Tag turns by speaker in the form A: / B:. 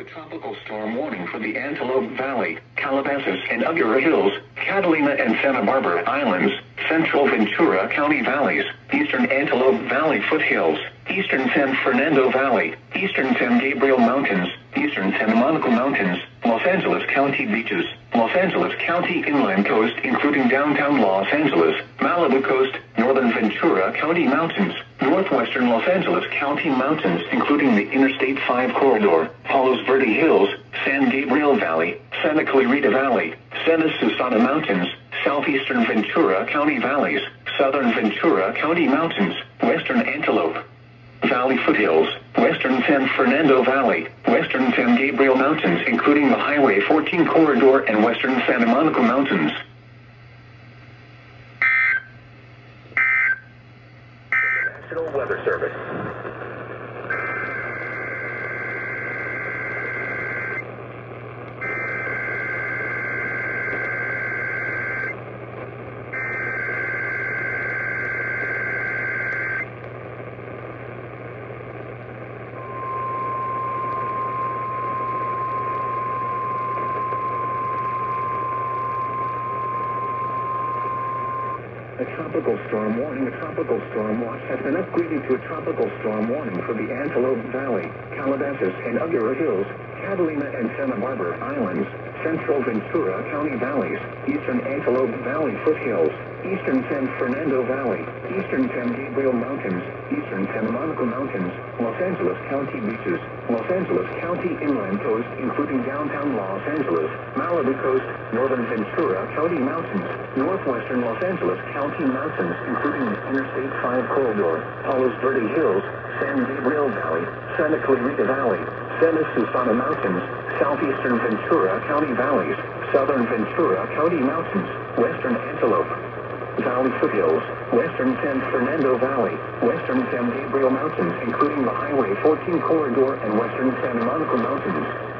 A: a tropical storm warning for the Antelope Valley, Calabasas and Aguirre Hills, Catalina and Santa Barbara Islands, central Ventura County valleys, eastern Antelope Valley foothills, eastern San Fernando Valley, eastern San Gabriel Mountains, eastern Santa Monica Mountains, Los Angeles County beaches, Los Angeles County inland coast including downtown Los Angeles, Malibu coast, northern Ventura County mountains, northwestern Los Angeles County mountains including the Interstate 5 corridor, Palos Verde Hills, San Gabriel Valley, Santa Clarita Valley, Santa Susana Mountains, southeastern Ventura County valleys, southern Ventura County mountains, western Antelope Valley foothills, western San Fernando Valley, western San Gabriel Mountains including the Highway 14 corridor and western Santa Monica Mountains. National Weather Service. A tropical storm warning, a tropical storm watch has been upgraded to a tropical storm warning for the Antelope Valley, Calabasas and Aguirre Hills, Catalina and Santa Barbara Islands, central Ventura County valleys, eastern Antelope Valley foothills, eastern San Fernando Valley, eastern San Gabriel Mountains, eastern Santa Monica Mountains, Los Angeles County beaches, Los Angeles County inland coast including downtown Los Angeles, Malibu coast, northern Ventura County mountains, northwestern Los Angeles County mountains including the Interstate 5 corridor, Palos Verde Hills, San Gabriel Valley, Santa Clarita Valley, Santa Susana Mountains, southeastern Ventura County valleys, southern Ventura County mountains, western Antelope Valley foothills, western San Fernando Valley, western San Gabriel Mountains including the Highway 14 corridor and western Santa Monica Mountains.